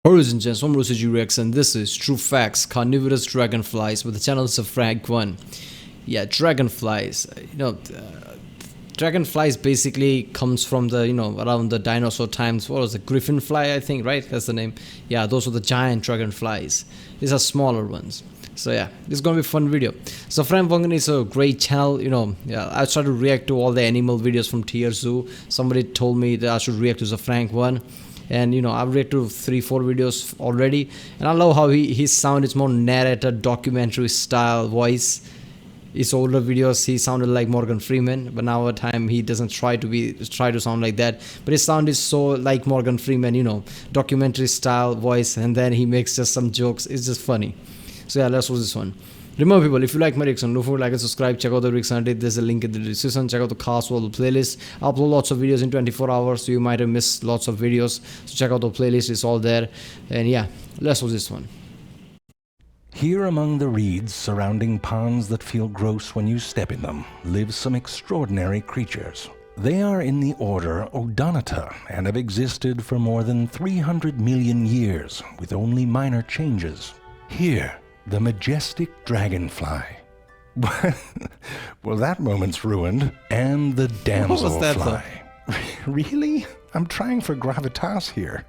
Ladies and gentlemen, reproduction. This is True Facts, Carnivorous Dragonflies with the channel zefrank1. Yeah, dragonflies. Dragonflies basically comes from the around the dinosaur times. What was it? Griffin fly, I think, right? That's the name. Yeah, those are the giant dragonflies. These are smaller ones. So yeah, this is gonna be a fun video. So zefrank1 is a great channel. Yeah, I try to react to all the animal videos from Tier Zoo. Somebody told me that I should react to zefrank1. And I've read to 3-4 videos already, and I love how his sound is more narrator, documentary style voice. His older videos he sounded like Morgan Freeman, but now at time he doesn't try to sound like that. But his sound is so like Morgan Freeman, documentary style voice, and then he makes just some jokes. It's just funny. So yeah, let's watch this one. Remember, people, if you like my reaction, don't forget to like and subscribe. Check out the reaction. There's a link in the description. Check out the cast world playlist. I upload lots of videos in 24 hours, so you might have missed lots of videos. So check out the playlist. It's all there. And yeah, let's watch this one. Here among the reeds surrounding ponds that feel gross when you step in them live some extraordinary creatures. They are in the order Odonata and have existed for more than 300 million years with only minor changes. Here, the majestic dragonfly. Well, that moment's ruined. And the damselfly. Really? I'm trying for gravitas here.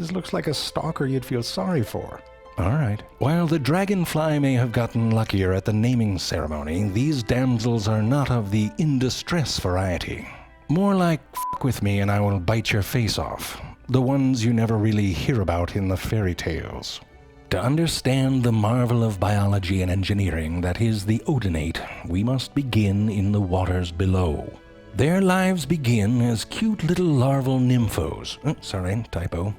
This looks like a stalker you'd feel sorry for. All right. While the dragonfly may have gotten luckier at the naming ceremony, these damsels are not of the in distress variety. More like f with me and I will bite your face off. The ones you never really hear about in the fairy tales. To understand the marvel of biology and engineering that is the odonate, we must begin in the waters below. Their lives begin as cute little larval nymphs.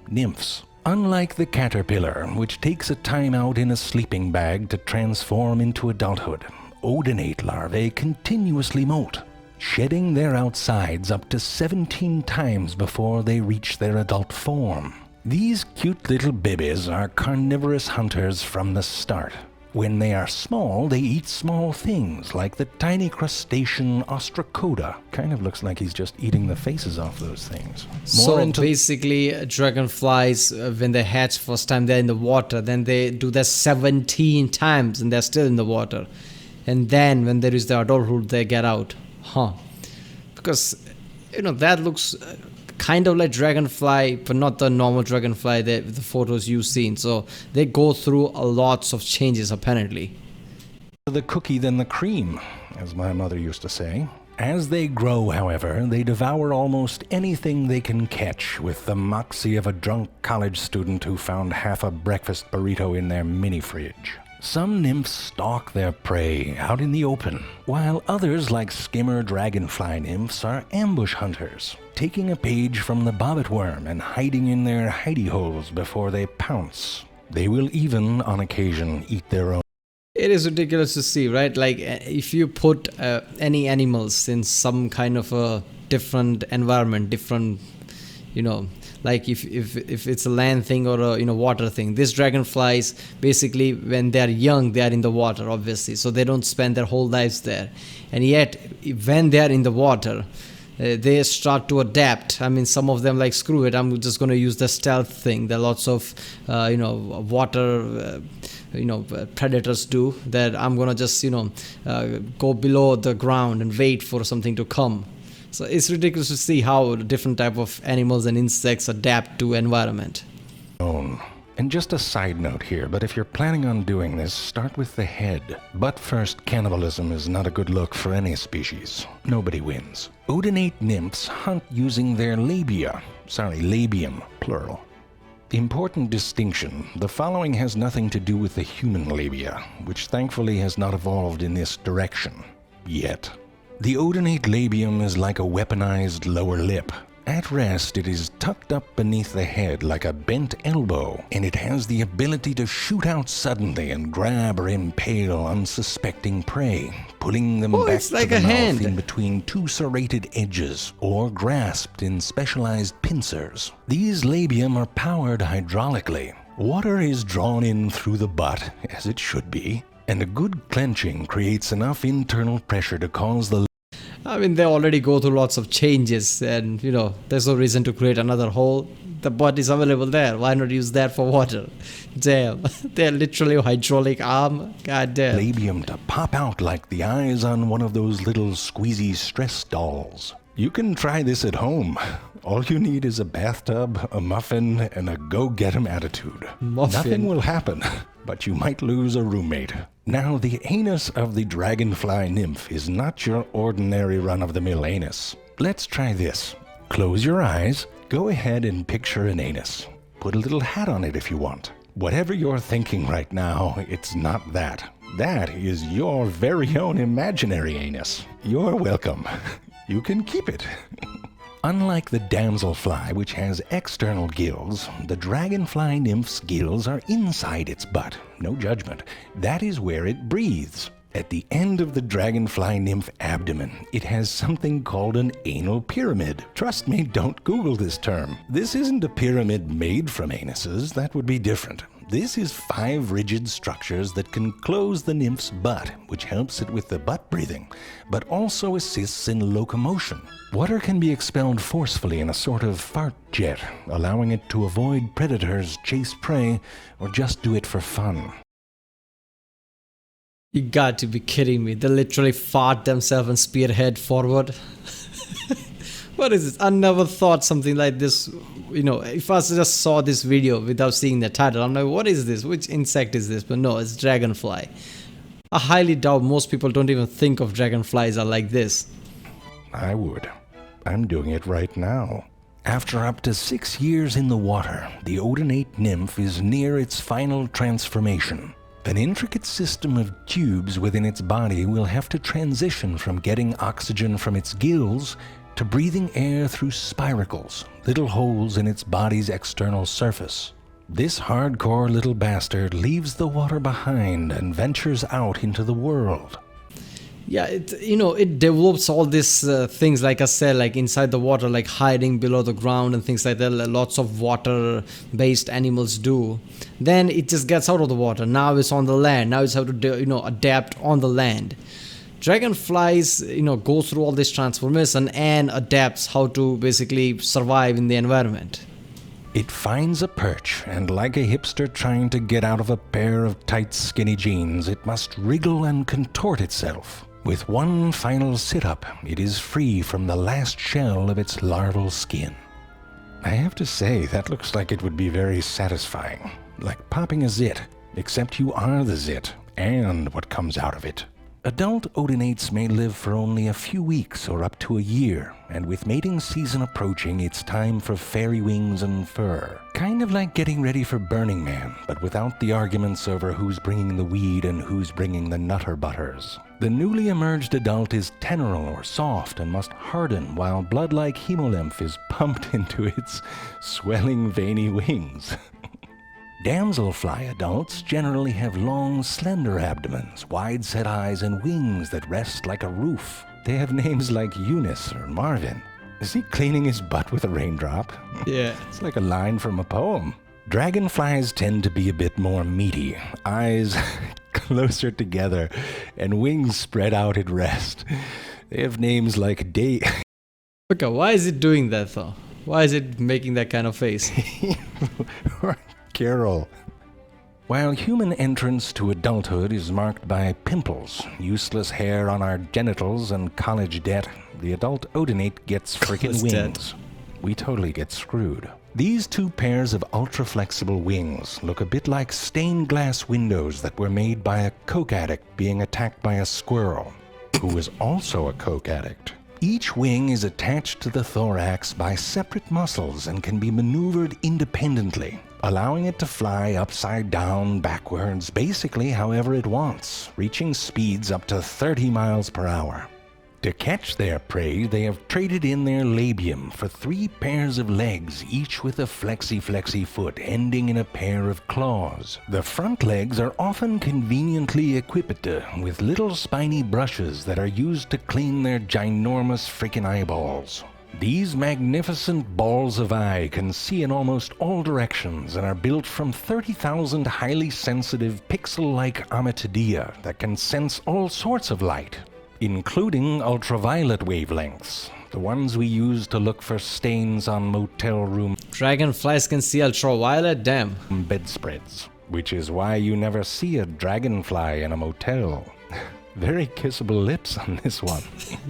Nymphs. Unlike the caterpillar, which takes a time out in a sleeping bag to transform into adulthood, odonate larvae continuously molt, shedding their outsides up to 17 times before they reach their adult form. These cute little babies are carnivorous hunters from the start. When they are small, they eat small things like the tiny crustacean ostracoda. Kind of looks like he's just eating the faces off those things. Basically, dragonflies, when they hatch first time, they're in the water. Then they do that 17 times and they're still in the water. And then when they reach the adulthood, they get out. Because, that looks kind of like dragonfly, but not the normal dragonfly, the photos you've seen. So they go through a lots of changes apparently. The cookie than the cream, as my mother used to say. As they grow, however, they devour almost anything they can catch with the moxie of a drunk college student who found half a breakfast burrito in their mini fridge. Some nymphs stalk their prey out in the open, while others, like skimmer dragonfly nymphs, are ambush hunters, taking a page from the bobbit worm and hiding in their hidey holes before they pounce. They will even, on occasion, eat their own. It is ridiculous to see, right? Like if you put any animals in some kind of a different environment, different, like if it's a land thing or a water thing. These dragonflies, basically when they're young, they are in the water, obviously, so they don't spend their whole lives there. And yet when they are in the water, they start to adapt. I mean, some of them like, screw it, I'm just going to use the stealth thing. There are lots of water predators do that. I'm going to just go below the ground and wait for something to come. So it's ridiculous to see how different type of animals and insects adapt to environment. And just a side note here, but if you're planning on doing this, start with the head. But first, cannibalism is not a good look for any species. Nobody wins. Odonate nymphs hunt using their labium, plural. Important distinction, the following has nothing to do with the human labia, which thankfully has not evolved in this direction. Yet. The odonate labium is like a weaponized lower lip. At rest, it is tucked up beneath the head like a bent elbow, and it has the ability to shoot out suddenly and grab or impale unsuspecting prey, pulling them back to the mouth in between two serrated edges, or grasped in specialized pincers. These labium are powered hydraulically. Water is drawn in through the butt, as it should be, and a good clenching creates enough internal pressure to cause the I mean, they already go through lots of changes, and there's no reason to create another hole. The butt is available there. Why not use that for water? Damn. They're literally hydraulic arm. God damn. Labium to pop out like the eyes on one of those little squeezy stress dolls. You can try this at home. All you need is a bathtub, a muffin, and a go-get-'em attitude. Muffin. Nothing will happen, but you might lose a roommate. Now, the anus of the dragonfly nymph is not your ordinary run-of-the-mill anus. Let's try this. Close your eyes. Go ahead and picture an anus. Put a little hat on it if you want. Whatever you're thinking right now, it's not that. That is your very own imaginary anus. You're welcome. You can keep it. Unlike the damselfly, which has external gills, the dragonfly nymph's gills are inside its butt. No judgment. That is where it breathes. At the end of the dragonfly nymph abdomen, it has something called an anal pyramid. Trust me, don't Google this term. This isn't a pyramid made from anuses. That would be different. This is 5 rigid structures that can close the nymph's butt, which helps it with the butt breathing, but also assists in locomotion. Water can be expelled forcefully in a sort of fart jet, allowing it to avoid predators, chase prey, or just do it for fun. You got to be kidding me. They literally fart themselves and spearhead forward. What is this? I never thought something like this. You know, if I just saw this video without seeing the title, I'm like, what is this? Which insect is this? But no, it's dragonfly. I highly doubt most people don't even think of dragonflies are like this. I would. I'm doing it right now. After up to 6 years in the water, the odonate nymph is near its final transformation. An intricate system of tubes within its body will have to transition from getting oxygen from its gills to breathing air through spiracles, little holes in its body's external surface. This hardcore little bastard leaves the water behind and ventures out into the world. Yeah, it develops all these things, like I said, like inside the water, like hiding below the ground and things like that. Lots of water-based animals do. Then it just gets out of the water. Now it's on the land. Now it's how to, adapt on the land. Dragonflies, go through all this transformation and adapts how to basically survive in the environment. It finds a perch, and like a hipster trying to get out of a pair of tight, skinny jeans, it must wriggle and contort itself. With one final sit-up, it is free from the last shell of its larval skin. I have to say, that looks like it would be very satisfying. Like popping a zit, except you are the zit, and what comes out of it. Adult odonates may live for only a few weeks or up to a year, and with mating season approaching, it's time for fairy wings and fur. Kind of like getting ready for Burning Man, but without the arguments over who's bringing the weed and who's bringing the nutter butters. The newly emerged adult is teneral or soft and must harden while blood-like hemolymph is pumped into its swelling veiny wings. Damselfly adults generally have long, slender abdomens, wide-set eyes, and wings that rest like a roof. They have names like Eunice or Marvin. Is he cleaning his butt with a raindrop? Yeah. It's like a line from a poem. Dragonflies tend to be a bit more meaty, eyes closer together, and wings spread out at rest. They have names like Okay, why is it doing that though? Why is it making that kind of face? Carol. While human entrance to adulthood is marked by pimples, useless hair on our genitals, and college debt, the adult odonate gets frickin' wings. We totally get screwed. These 2 pairs of ultra-flexible wings look a bit like stained glass windows that were made by a coke addict being attacked by a squirrel, who was also a coke addict. Each wing is attached to the thorax by separate muscles and can be maneuvered independently, allowing it to fly upside down, backwards, basically however it wants, reaching speeds up to 30 miles per hour. To catch their prey, they have traded in their labium for 3 pairs of legs, each with a flexy foot ending in a pair of claws. The front legs are often conveniently equipped with little spiny brushes that are used to clean their ginormous frickin' eyeballs. These magnificent balls of eye can see in almost all directions and are built from 30,000 highly sensitive pixel-like ommatidia that can sense all sorts of light, including ultraviolet wavelengths. The ones we use to look for stains on motel room Dragonflies can see ultraviolet? Damn. bedspreads, which is why you never see a dragonfly in a motel. Very kissable lips on this one.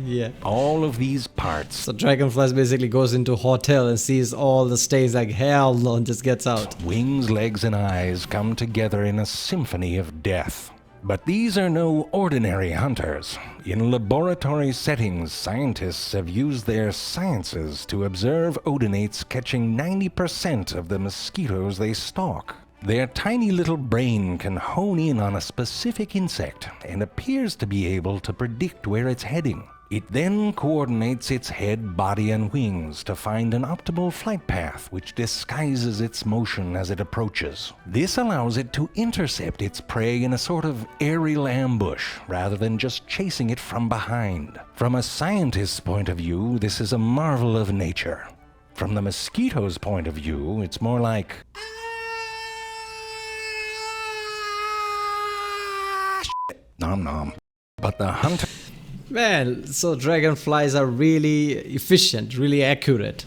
Yeah. All of these parts, So Dragonflies basically goes into a hotel and sees all the stains like hell no and just gets out. wings, legs, and eyes come together in a symphony of death. But these are no ordinary hunters. In laboratory settings, scientists have used their sciences to observe odonates catching 90% of the mosquitoes they stalk. Their tiny little brain can hone in on a specific insect and appears to be able to predict where it's heading. It then coordinates its head, body, and wings to find an optimal flight path which disguises its motion as it approaches. This allows it to intercept its prey in a sort of aerial ambush rather than just chasing it from behind. From a scientist's point of view, this is a marvel of nature. From the mosquito's point of view, it's more like... nom nom. But the hunter... Man, so dragonflies are really efficient, really accurate.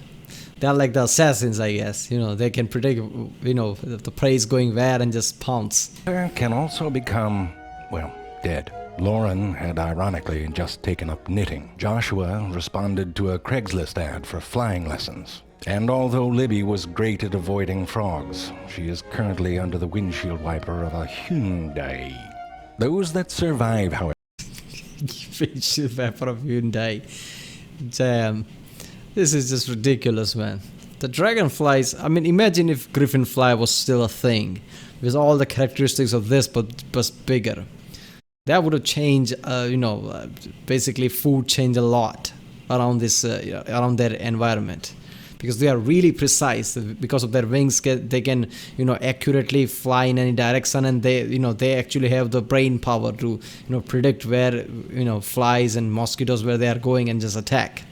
They're like the assassins, I guess. You know, they can predict, you know, if the prey is going where and just pounce. can also become, well, dead. Lauren had ironically just taken up knitting. Joshua responded to a Craigslist ad for flying lessons. And although Libby was great at avoiding frogs, she is currently under the windshield wiper of a Hyundai. Those that survive, however, Windshield wiper of Hyundai. Damn. This is just ridiculous, man. The dragonflies, I mean, imagine if griffinfly was still a thing, with all the characteristics of this, but bigger. That would have changed, basically food changed a lot around this, around their environment. Because they are really precise. Because of their wings, they can, accurately fly in any direction, and they actually have the brain power to, predict where, flies and mosquitoes where they are going and just attack.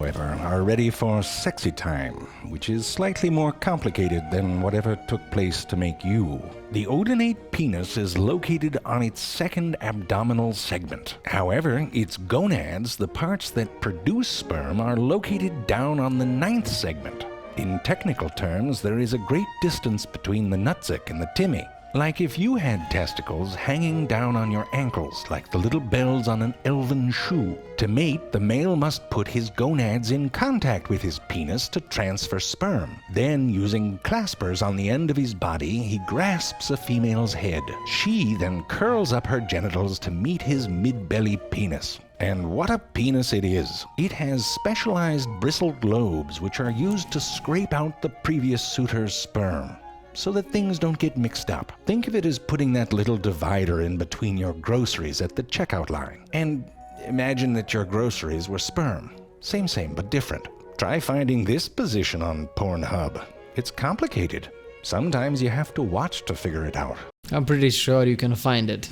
however, are ready for sexy time, which is slightly more complicated than whatever took place to make you. The odonate penis is located on its second abdominal segment. However, its gonads, the parts that produce sperm, are located down on the 9th segment. In technical terms, there is a great distance between the nutsack and the timmy. Like if you had testicles hanging down on your ankles like the little bells on an elven shoe. To mate, the male must put his gonads in contact with his penis to transfer sperm. Then, using claspers on the end of his body, he grasps a female's head. She then curls up her genitals to meet his mid-belly penis. And what a penis it is! It has specialized bristled lobes which are used to scrape out the previous suitor's sperm, so that things don't get mixed up. Think of it as putting that little divider in between your groceries at the checkout line. And imagine that your groceries were sperm. Same, but different. Try finding this position on Pornhub. It's complicated. Sometimes you have to watch to figure it out. I'm pretty sure you can find it.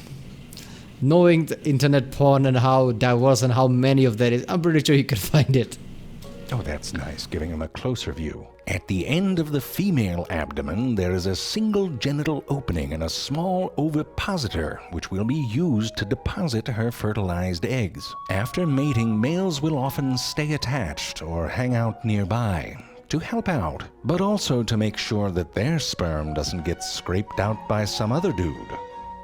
Knowing the internet porn and how diverse and how many of that is, I'm pretty sure you can find it. Oh, that's nice, giving him a closer view. At the end of the female abdomen, there is a single genital opening and a small ovipositor, which will be used to deposit her fertilized eggs. After mating, males will often stay attached or hang out nearby to help out, but also to make sure that their sperm doesn't get scraped out by some other dude.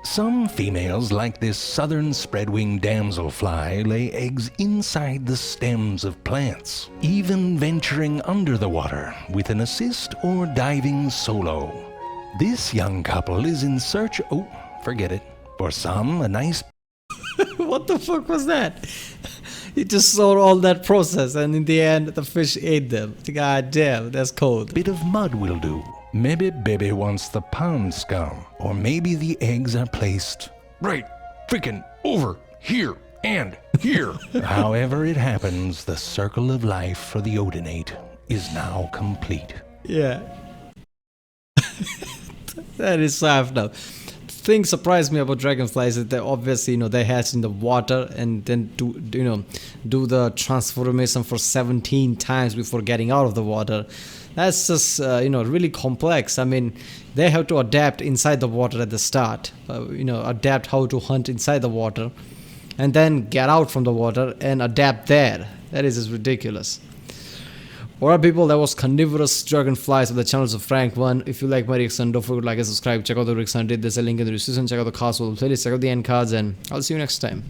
Some females, like this southern spread-winged damselfly, lay eggs inside the stems of plants, even venturing under the water with an assist or diving solo. This young couple is in search, forget it, for some, a nice... What the fuck was that? He just saw all that process, and in the end, the fish ate them. God damn, that's cold. bit of mud will do. Maybe baby wants the pond scum, or maybe the eggs are placed right freaking over here and here. However it happens, the circle of life for the odonate is now complete. Yeah. That is soft now. The thing surprised me about dragonflies is that obviously, they hatch in the water and then do the transformation for 17 times before getting out of the water. That's just, really complex. I mean, they have to adapt inside the water at the start, adapt how to hunt inside the water, and then get out from the water and adapt there. That is just ridiculous. Alright people, that was Carnivorous Dragonflies of the channels of Frank1. If you like my reaction, don't forget to like and subscribe. Check out the reaction I did. There's a link in the description. Check out the cast playlist, check out the end cards, and I'll see you next time.